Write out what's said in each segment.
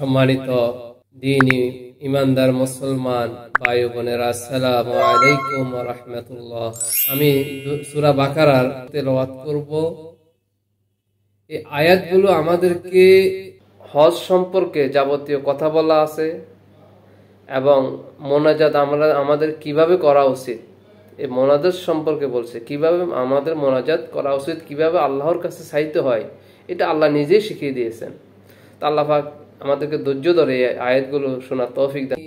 সম্মানিত দ্বীনী ইমানদার মুসলমান ভাই বোনেরা, আসসালামু আলাইকুম ওয়া রাহমাতুল্লাহ। আমি সূরা বাকারার তেলাওয়াত করব। এই আয়াতগুলো আমাদেরকে হজ সম্পর্কে যাবতীয় কথা বলা আছে এবং মোনাজাত আমাদের কিভাবে করা উচিত, এই মোনাজাত সম্পর্কে বলছে। কিভাবে আমাদের মোনাজাত করা উচিত, কিভাবে আল্লাহর কাছে চাইতে হয়, এটা আল্লাহ নিজেই শিখিয়ে দিয়েছেন। তা আল্লাহ পাক আমাদেরকে ধৈর্য ধরে আয়াতগুলো শোনার তৌফিক দেন।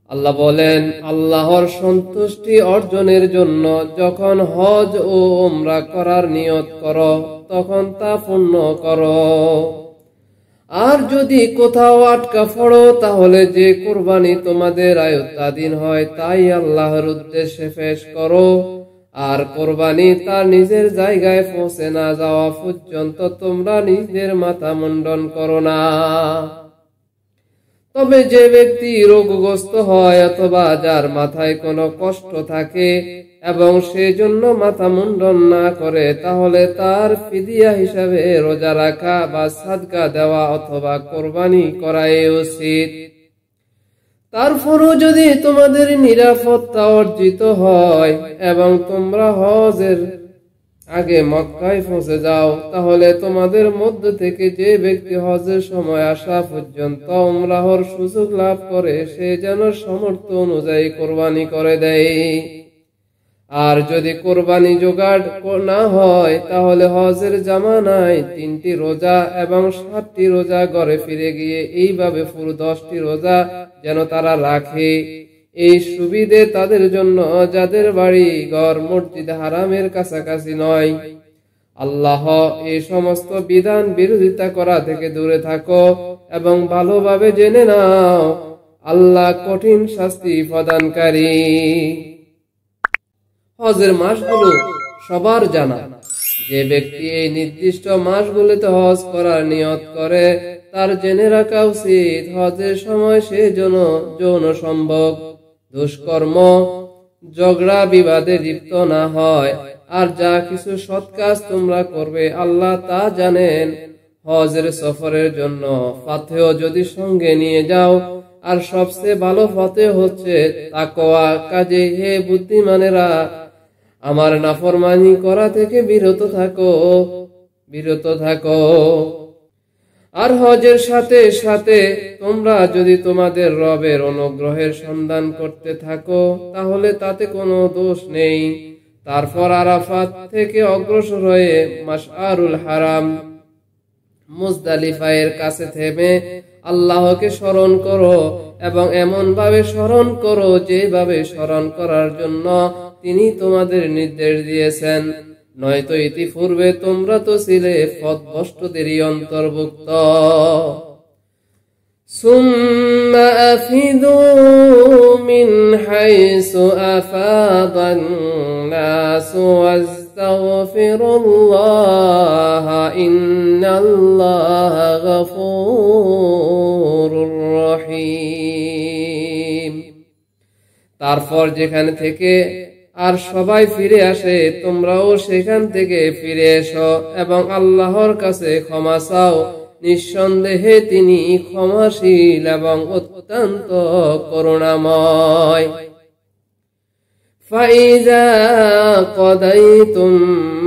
আল্লাহ বলেন, আল্লাহর সন্তুষ্টি অর্জনের জন্য যখন হজ ও উমরা করার নিয়ত করো তখন তা পূর্ণ করো। আর যদি কোথাও আটকা পড়ো তাহলে যে কুরবানি তোমাদের আয়ত্তাধীন হয় তাই আল্লাহর উদ্দেশ্যে পেশ করো। আর কোরবানি তার নিজের জায়গায় পৌঁছে না যাওয়া পর্যন্ত তোমরা নিজের মাথা মুন্ডন করো না। তবে যে ব্যক্তি রোগগ্রস্ত হয় অথবা যার মাথায় কোনো কষ্ট থাকে এবং সেজন্য মাথা মুন্ডন না করে, তাহলে তার ফিদিয়া হিসাবে রোজা রাখা বা সাদকা দেওয়া অথবা কোরবানি করাই উচিত। তারপরও যদি তোমাদের নিরাপত্তা অর্জিত হয় এবং তোমরা হজের আগে মক্কায় পৌঁছে যাও, তাহলে তোমাদের মধ্য থেকে যে ব্যক্তি হজের সময় আসা পর্যন্ত উমরাহর সুযোগ লাভ করে সে যেন সামর্থ্য অনুযায়ী কোরবানি করে দেয়। আর যদি কোরবানি জোগাড় না হয় তাহলে হজের জামানায় 3টি রোজা এবং 7টি রোজা ঘরে ফিরে গিয়ে এইভাবে পুরো 10টি রোজা যেন তারা রাখে। এই সুবিধে তাদের জন্য যাদের বাড়ি ঘর মসজিদ হারামের কাছাকাছি নয়। আল্লাহ এই সমস্ত বিধান বিরোধিতা করা থেকে দূরে থাকো এবং ভালোভাবে জেনে নাও আল্লাহ কঠিন শাস্তি প্রদানকারী। হজের মাসগুলো সবার জানা। যে ব্যক্তি এই নির্দিষ্ট মাসগুলোতে হজ করার নিয়ত করে তার জেনে রাখা উচিত হজের সময় সে যৌন সম্ভোগ, দুষ্কর্ম, ঝগড়া বিবাদে লিপ্ত না হয়। আর যা কিছু সৎ কাজ তোমরা করবে আল্লাহ তা জানেন। হজের সফরের জন্য ফাতেহ যদি সঙ্গে নিয়ে যাও, আর সবচেয়ে ভালো ফাতেহ হচ্ছে তাকওয়া। কাজে হে বুদ্ধিমানেরা, আমার নাফরমানি করা থেকে বিরত থাকো। আর হজের সাথে সাথে তোমরা যদি তোমাদের রবের অনুগ্রহের সন্ধান করতে থাকো তাহলে তাতে কোনো দোষ নেই। তারপর আরাফাত থেকে অগ্রসর হয়ে মাশআরুল হারাম মুজদালিফায়ের কাছে থেমে আল্লাহকে স্মরণ করো এবং এমন ভাবে স্মরণ করো যেভাবে স্মরণ করার জন্য তিনি তোমাদের নির্দেশ দিয়েছেন। নয়তো ইতিপূর্বে তোমরা তো ছিলে পথভ্রষ্টদেরই অন্তর্ভুক্ত। সুম্মা আফিদু মিন হাইসু আফাদান নাসু ওয়াস্তাগফিরুল্লাহ ইন্নাল্লাহা গফুরুর রহিম। তারপর যেখান থেকে আর সবাই ফিরে আসে তোমরাও সেখান থেকে ফিরে এসো এবং আল্লাহর কাছে ক্ষমা চাও। নিঃসন্দেহে তিনি ক্ষমাশীল এবং অত্যন্ত করুণাময়। ফাইযা কদাইতুম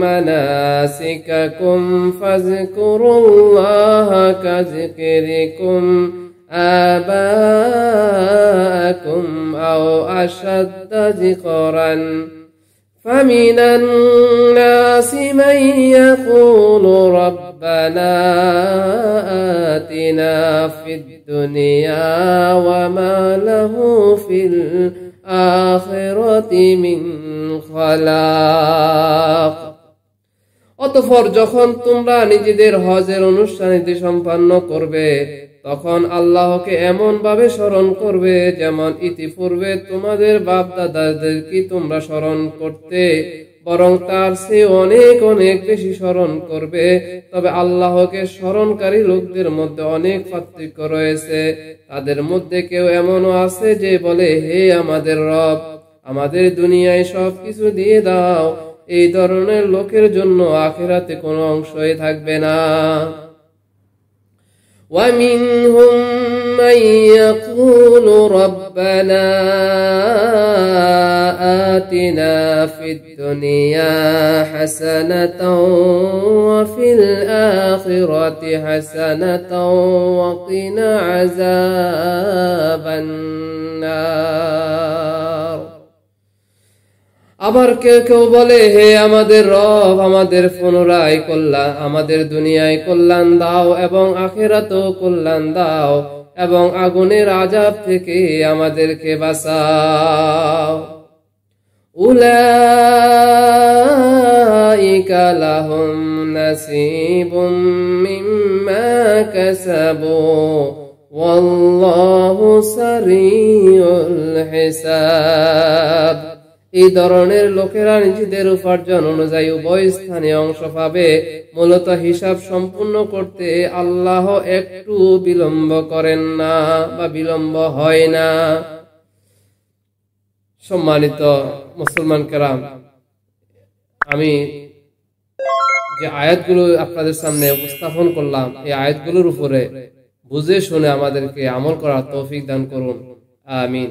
মানাসিকাকুম ফাযকুরুল্লাহা কাযিকরিকুম آباءكم أو أشد ذكرا فمن الناس من يقول ربنا آتنا في الدنيا وما له في الآخرة من خلاق। অতঃপর যখন তোমরা নিজেদের হজের অনুষ্ঠানটি সম্পন্ন করবে তখন আল্লাহকে এমন ভাবে স্মরণ করবে যেমন ইতিপূর্বে তোমাদের বাপ দাদাদেরকে তোমরা স্মরণ করতে, বরং তার চেয়ে অনেক অনেক বেশি স্মরণ করবে। তবে আল্লাহকে স্মরণকারী লোকদের মধ্যে অনেক পার্থক্য রয়েছে। তাদের মধ্যে কেউ এমনও আছে যে বলে, হে আমাদের রব, আমাদের দুনিয়ায় সবকিছু দিয়ে দাও। এই ধরনের লোকের জন্য আখিরাতে কোনো অংশই থাকবে না। ومنهم من يقول ربنا آتنا في الدنيا حسنة وفي الآخرة حسنة وقنا عذاب النار। আবার কেউ কেউ বলে, হে আমাদের রব, আমাদের পুনরায় কল্যাণ, আমাদের দুনিয়ায় কল্যাণ দাও এবং আখিরাতেও কল্যাণ দাও এবং আগুনের আযাব থেকে আমাদেরকে বাঁচাও। উলাইকা লাহুম নাসিবুম মিম্মা কাসাবু ওয়াল্লাহু সারিউল হিসাব। এই ধরনের লোকেরা নিজেদের উপার্জন অনুযায়ী উভয় স্থানে অংশ পাবে। মূলত হিসাব সম্পূর্ণ করতে আল্লাহ একটু বিলম্ব করেন না বা বিলম্ব হয় না। সম্মানিত মুসলমান কেরাম, আমি যে আয়াতগুলো আপনাদের সামনে উপস্থাপন করলাম, এই আয়াতগুলোর উপরে বুঝে শুনে আমাদেরকে আমল করার তৌফিক দান করুন। আমিন।